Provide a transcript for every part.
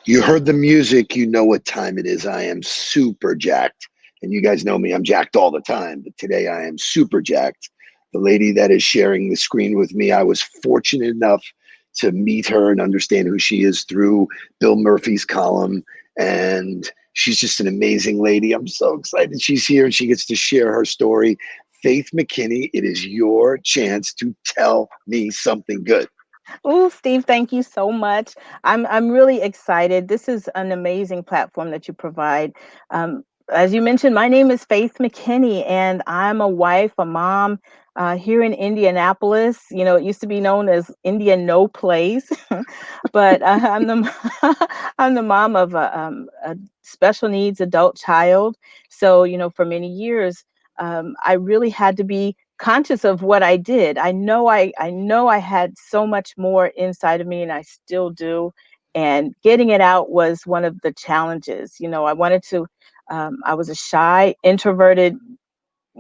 You heard the music, you know what time it is. I am super jacked. And you guys know me, I'm jacked all the time. But today I am super jacked. The lady that is sharing the screen with me, I was fortunate enough to meet her and understand who she is through Bill Murphy's column. And she's just an amazing lady. I'm so excited she's here and she gets to share her story. Faith McKinney, it is your chance to tell me something good. Oh, Steve, thank you so much. I'm really excited. This is an amazing platform that you provide. As you mentioned, my name is Faith McKinney, and I'm a wife, a mom here in Indianapolis. You know, it used to be known as India No Place, but I'm the I'm the mom of a special needs adult child. So, you know, for many years, I really had to be conscious of what I did. I know I had so much more inside of me and I still do. And getting it out was one of the challenges. You know, I was a shy, introverted,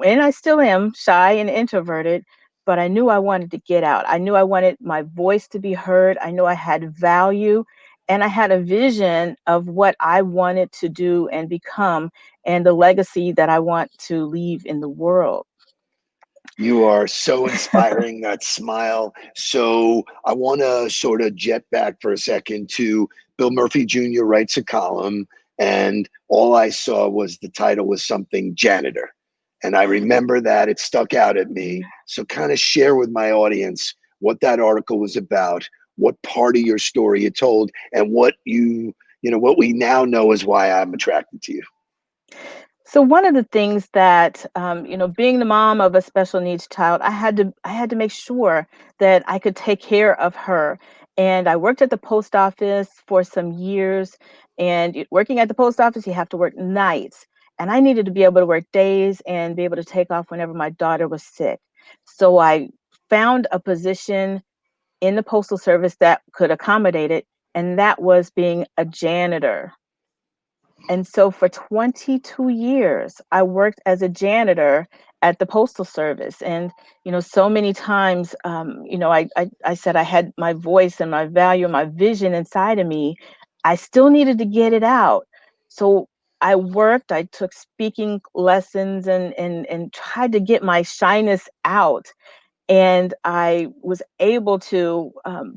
and I still am shy and introverted, but I knew I wanted to get out. I knew I wanted my voice to be heard. I knew I had value and I had a vision of what I wanted to do and become and the legacy that I want to leave in the world. You are so inspiring, that smile. So I want to sort of jet back for a second to Bill Murphy Jr. writes a column, and all I saw was the title was something janitor. And I remember that it stuck out at me. So kind of share with my audience what that article was about, what part of your story it told, and what what we now know is why I'm attracted to you. So one of the things that, you know, being the mom of a special needs child, I had to make sure that I could take care of her. And I worked at the post office for some years. And working at the post office, you have to work nights. And I needed to be able to work days and be able to take off whenever my daughter was sick. So I found a position in the postal service that could accommodate it, and that was being a janitor. And so for 22 years, I worked as a janitor at the Postal Service. And, you know, so many times, you know, I said I had my voice and my value and my vision inside of me. I still needed to get it out. So I worked, I took speaking lessons and tried to get my shyness out. And I was able to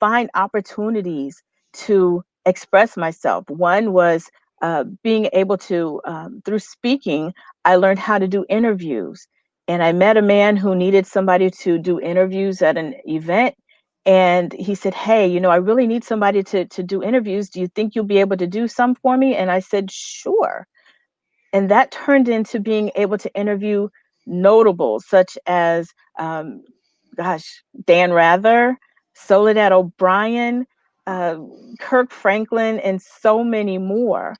find opportunities to express myself. One was being able to, through speaking, I learned how to do interviews. And I met a man who needed somebody to do interviews at an event. And he said, "Hey, you know, I really need somebody to do interviews. Do you think you'll be able to do some for me?" And I said, "Sure." And that turned into being able to interview notables such as um, Dan Rather, Soledad O'Brien, uh, Kirk Franklin, and so many more.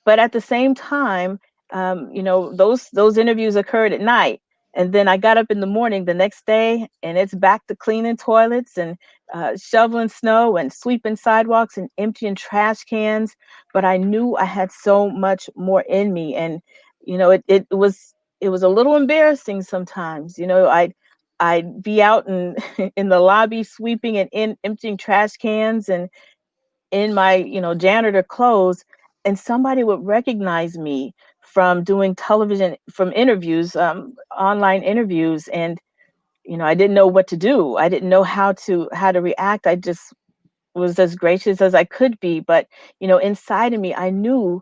But at the same time, you know, those interviews occurred at night, and then I got up in the morning the next day, and it's back to cleaning toilets and shoveling snow and sweeping sidewalks and emptying trash cans. But I knew I had so much more in me, and you know, it was a little embarrassing sometimes. You know, I'd be out in in the lobby sweeping and emptying trash cans and in my, you know, janitor clothes, and somebody would recognize me from doing television, from interviews, online interviews, and you know, I didn't know what to do. I didn't know how to react. I just was as gracious as I could be, but you know, inside of me, I knew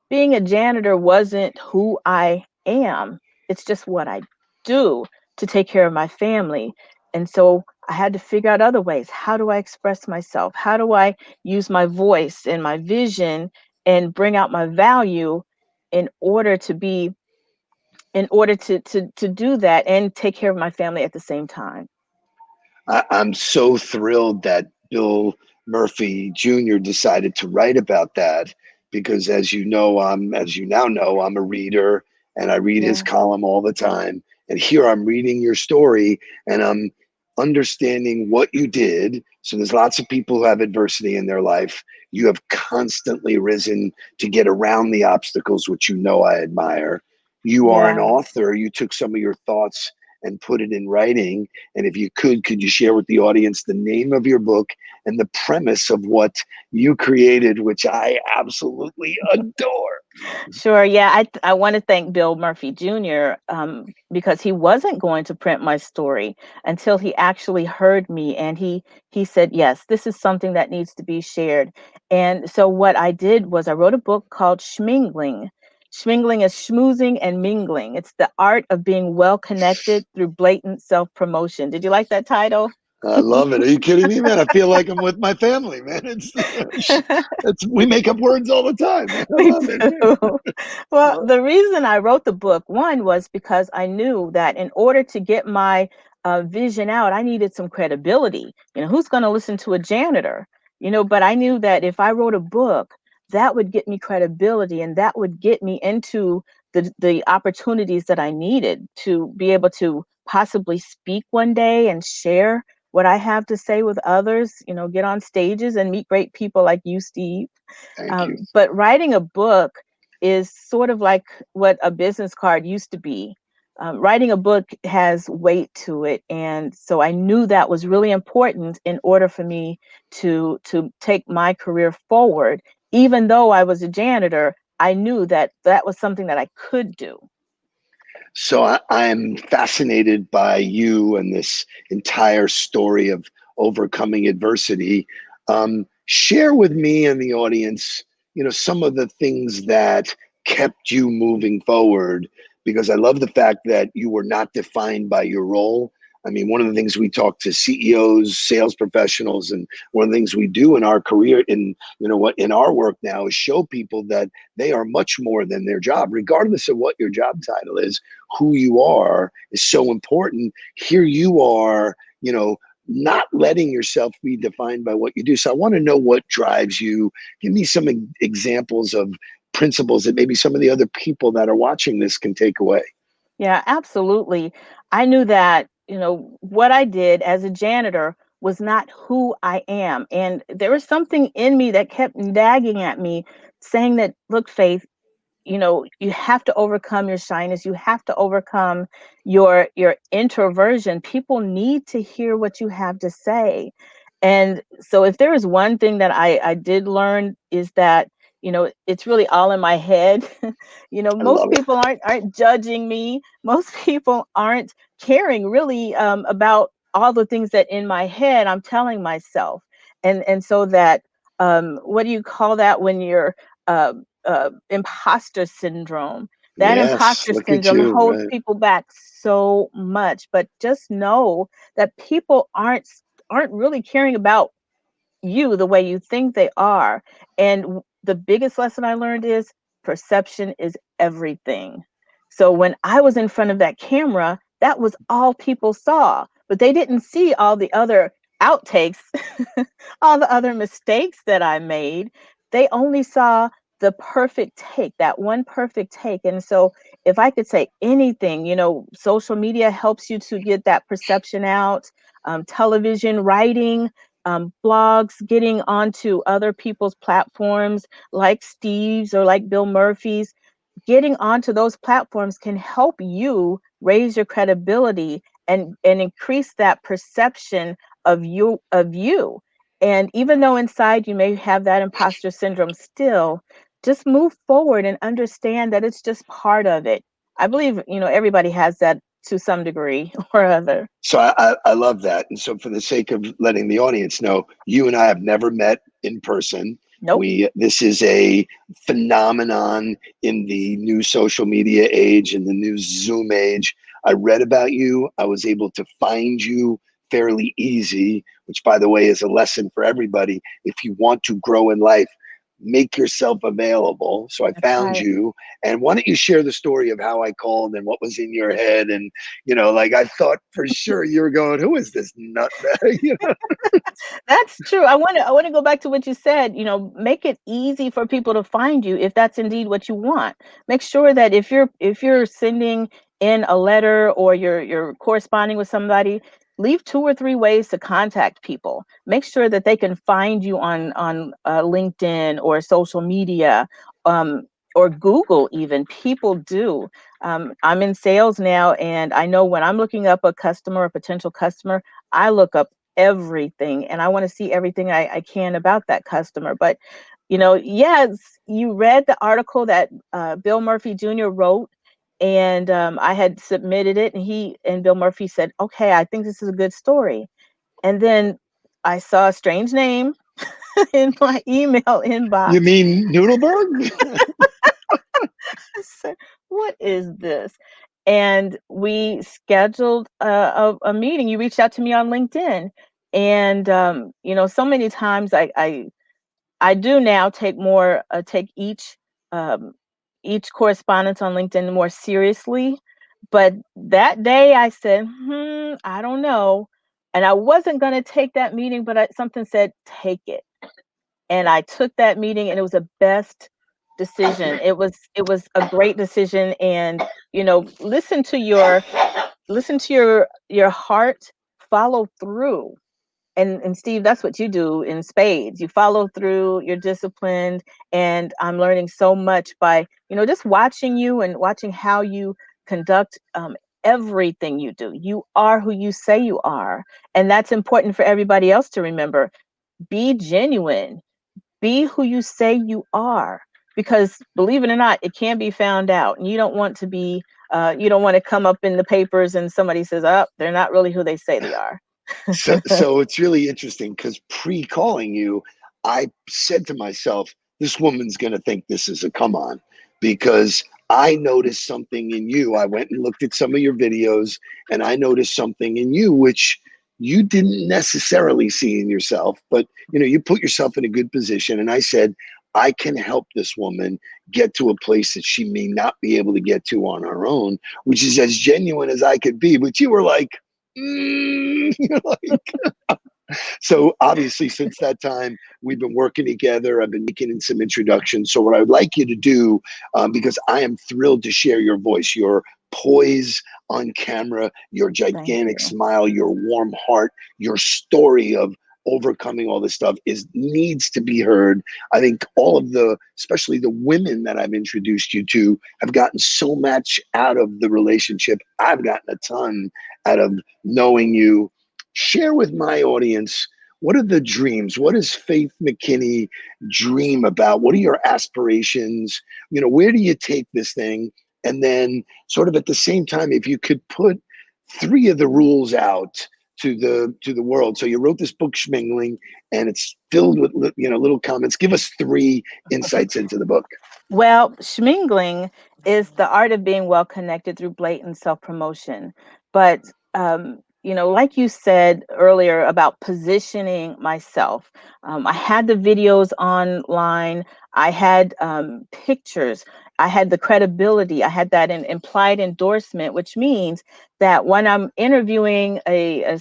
being a janitor wasn't who I am. It's just what I do to take care of my family. And so I had to figure out other ways. How do I express myself? How do I use my voice and my vision and bring out my value in order to be in order to do that and take care of my family at the same time? I'm so thrilled that Bill Murphy Jr. decided to write about that because, as you now know, I'm a reader and I read his Yeah. column all the time. And here I'm reading your story and I'm understanding what you did. So there's lots of people who have adversity in their life. You have constantly risen to get around the obstacles, which you know I admire. You are an Yeah. author. You took some of your thoughts and put it in writing. And if you could you share with the audience the name of your book and the premise of what you created, which I absolutely adore? Sure. Yeah, I want to thank Bill Murphy Jr. Because he wasn't going to print my story until he actually heard me, and he said, "Yes, this is something that needs to be shared." And so what I did was I wrote a book called Schmingling. Schmingling is schmoozing and mingling. It's the art of being well connected through blatant self promotion. Did you like that title? I love it. Are you kidding me, man? I feel like I'm with my family, man. It's we make up words all the time, man. I Me love it. too. Well, the reason I wrote the book, one was because I knew that in order to get my vision out, I needed some credibility. Who's going to listen to a janitor? But I knew that if I wrote a book, that would get me credibility and that would get me into the opportunities that I needed to be able to possibly speak one day and share what I have to say with others, get on stages and meet great people like you, Steve. Thank you. But writing a book is sort of like what a business card used to be. Writing a book has weight to it, and so I knew that was really important in order for me to take my career forward. Even though I was a janitor, I knew that that was something that I could do. So I'm fascinated by you and this entire story of overcoming adversity. Share with me and the audience, some of the things that kept you moving forward, because I love the fact that you were not defined by your role. I mean, one of the things we talk to CEOs, sales professionals, and one of the things we do in our career, in our work now, is show people that they are much more than their job, regardless of what your job title is. Who you are is so important. Here you are, not letting yourself be defined by what you do. So I want to know what drives you. Give me some examples of principles that maybe some of the other people that are watching this can take away. Yeah, absolutely. I knew that, what I did as a janitor was not who I am. And there was something in me that kept nagging at me, saying that, look, Faith, you have to overcome your shyness. You have to overcome your introversion. People need to hear what you have to say. And so if there is one thing that I did learn is that, it's really all in my head. I Most love it. people aren't judging me. Most people aren't caring really about all the things that in my head I'm telling myself. And so that what do you call that when you're uh, imposter syndrome. That Yes, imposter look at syndrome you. holds Right. people back so much. But just know that people aren't really caring about you the way you think they are. And the biggest lesson I learned is perception is everything. So when I was in front of that camera, that was all people saw, but they didn't see all the other outtakes, all the other mistakes that I made. They only saw the perfect take, that one perfect take. And so if I could say anything, social media helps you to get that perception out. Television, writing, blogs, getting onto other people's platforms like Steve's or like Bill Murphy's, getting onto those platforms can help you raise your credibility and increase that perception of you. And even though inside you may have that imposter syndrome still, just move forward and understand that it's just part of it. I believe, everybody has that to some degree or other. So I love that. And so for the sake of letting the audience know, you and I have never met in person. Nope. This is a phenomenon in the new social media age, in the new Zoom age. I read about you. I was able to find you fairly easy, which by the way is a lesson for everybody. If you want to grow in life, make yourself available. So I That's found right. you. And why don't you share the story of how I called and what was in your head? And like I thought for sure you were going, who is this nutbag? That's true. I want to go back to what you said, make it easy for people to find you if that's indeed what you want. Make sure that if you're sending in a letter or you're corresponding with somebody, leave 2 or 3 ways to contact people. Make sure that they can find you on LinkedIn or social media. Um or Google even. People do. I'm in sales now, and I know when I'm looking up a customer, a potential customer, I look up everything and I want to see everything I can about that customer. But, yes, you read the article that Bill Murphy Jr. wrote, and I had submitted it, and Bill Murphy said, "Okay, I think this is a good story." And then I saw a strange name in my email You inbox. mean Noodleberg? I said, "What is this?" And we scheduled a meeting. You reached out to me on LinkedIn, and so many times I do now take each correspondence on LinkedIn more seriously. But that day I said, I don't know. And I wasn't going to take that meeting, but something said, take it. And I took that meeting, and it was the best decision. It was a great decision. And, listen to your heart, follow through. And Steve, that's what you do in spades. You follow through, you're disciplined, and I'm learning so much by, just watching you and watching how you conduct everything you do. You are who you say you are. And that's important for everybody else to remember. Be genuine. Be who you say you are. Because believe it or not, it can be found out. And you don't want to come up in the papers and somebody says, oh, they're not really who they say they are. So it's really interesting because pre-calling you, I said to myself, this woman's going to think this is a come on because I noticed something in you. I went and looked at some of your videos and I noticed something in you which you didn't necessarily see in yourself, but you put yourself in a good position. And I said, I can help this woman get to a place that she may not be able to get to on her own, which is as genuine as I could be. But you were like, like, so obviously since that time we've been working together. I've been making some introductions. So what I would like you to do, because I am thrilled to share your voice, your poise on camera, your Thank gigantic you. smile, your warm heart, your story of overcoming all this stuff is needs to be heard. I think all of especially the women that I've introduced you to have gotten so much out of the relationship. I've gotten a ton out of knowing you. Share with my audience, what are the dreams? What does Faith McKinney dream about? What are your aspirations? Where do you take this thing? And then sort of at the same time, if you could put three of the rules out to the world. So you wrote this book, Schmingling, and it's filled with little comments. Give us three insights into the book. Well, schmingling is the art of being well connected through blatant self promotion. But, like you said earlier about positioning myself, I had the videos online, I had pictures, I had the credibility, I had that implied endorsement, which means that when I'm interviewing a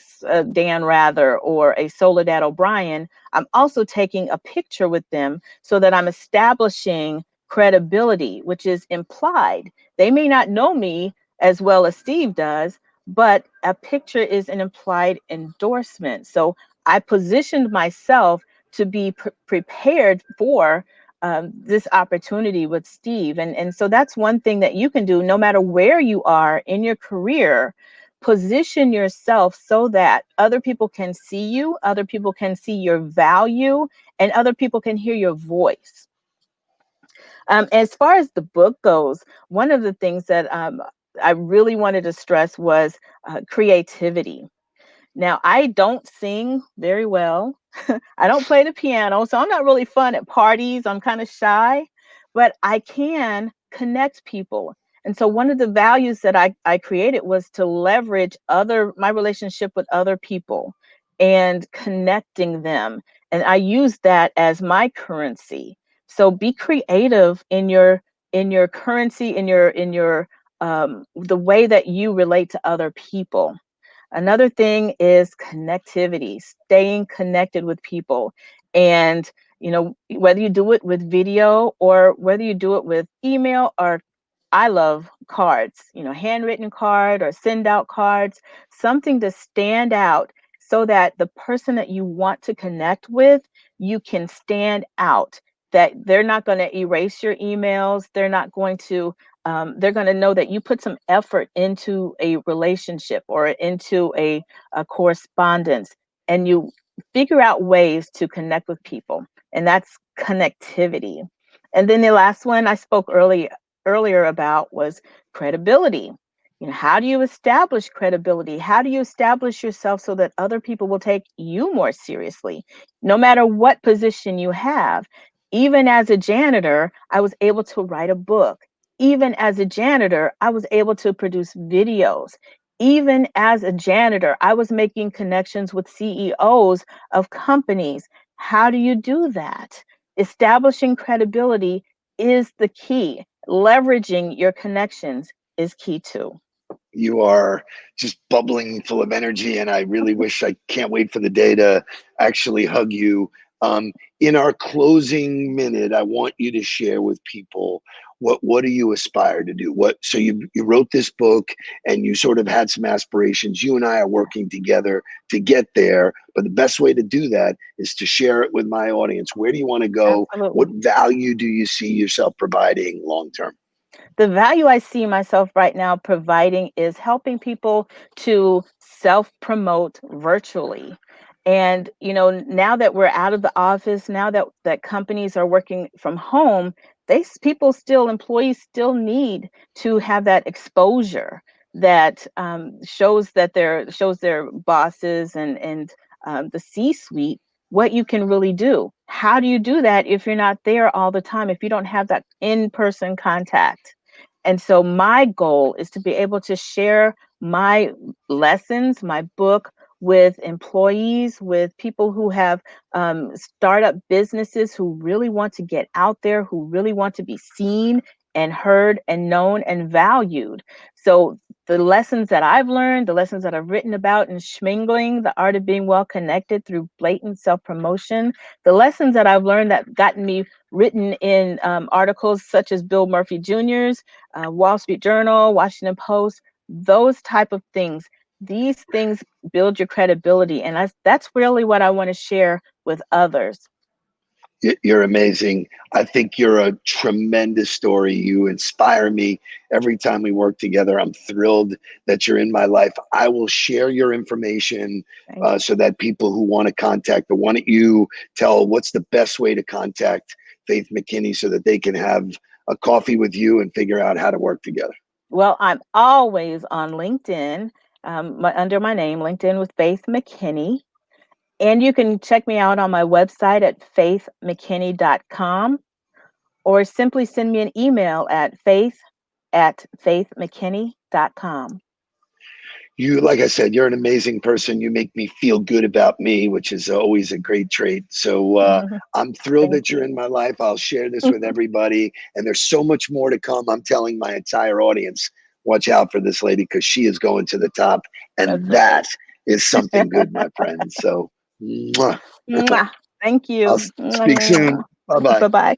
Dan Rather or a Soledad O'Brien, I'm also taking a picture with them so that I'm establishing credibility, which is implied. They may not know me as well as Steve does, but a picture is an implied endorsement. So I positioned myself to be prepared for this opportunity with Steve. And so that's one thing that you can do no matter where you are in your career. Position yourself so that other people can see you, other people can see your value, and other people can hear your voice. As far as the book goes, one of the things that I really wanted to stress was creativity. Now, I don't sing very well. I don't play the piano, so I'm not really fun at parties. I'm kind of shy, but I can connect people. And so one of the values that I created was to leverage my relationship with other people and connecting them. And I use that as my currency. So be creative in your currency, in your the way that you relate to other people. Another thing is connectivity, staying connected with people. And, whether you do it with video or whether you do it with email, or I love cards, handwritten card or send out cards, something to stand out so that the person that you want to connect with, you can stand out. that they're not going to erase your emails. They're not going to, they're going to know that you put some effort into a relationship or into a correspondence, and you figure out ways to connect with people. And that's connectivity. And then the last one I spoke earlier about was credibility. How do you establish credibility? How do you establish yourself so that other people will take you more seriously, no matter what position you have? Even as a janitor, I was able to write a book. Even as a janitor, I was able to produce videos. Even as a janitor, I was making connections with CEOs of companies. How do you do that? Establishing credibility is the key. Leveraging your connections is key too. You are just bubbling full of energy, and I really wish, I can't wait for the day to actually hug you. In our closing minute, I want you to share with people, what do you aspire to do? So you wrote this book and you sort of had some aspirations. You and I are working together to get there, but the best way to do that is to share it with my audience. Where do you want to go? What Absolutely. value do you see yourself providing long term? The value I see myself right now providing is helping people to self promote virtually. And now that we're out of the office, now that companies are working from home, people still, employees still need to have that exposure that shows their bosses and the C-suite what you can really do. How do you do that if you're not there all the time, if you don't have that in-person contact? And so my goal is to be able to share my lessons, my book, with employees, with people who have startup businesses who really want to get out there, who really want to be seen and heard and known and valued. So the lessons that I've learned, the lessons that I've written about in Schmingling, the art of being well connected through blatant self-promotion, the lessons that I've learned that gotten me written in articles such as Bill Murphy Jr.'s, Wall Street Journal, Washington Post, those type of things. These things build your credibility, and that's really what I want to share with others. You're amazing. I think you're a tremendous story. You inspire me every time we work together. I'm thrilled that you're in my life. I will share your information Thank you. so that people who want to contact, but why don't you tell what's the best way to contact Faith McKinney so that they can have a coffee with you and figure out how to work together? Well, I'm always on LinkedIn, under my name, LinkedIn with Faith McKinney. And you can check me out on my website at faithmckinney.com, or simply send me an email at faith@faithmckinney.com. Like I said, you're an amazing person. You make me feel good about me, which is always a great trait. So I'm thrilled Thank that you're you. in my life. I'll share this with everybody. And there's so much more to come. I'm telling my entire audience, watch out for this lady because she is going to the top. That's And right. that is something good, my friend. So mwah. Mwah. Thank I'll you. speak soon. Bye bye. Bye bye.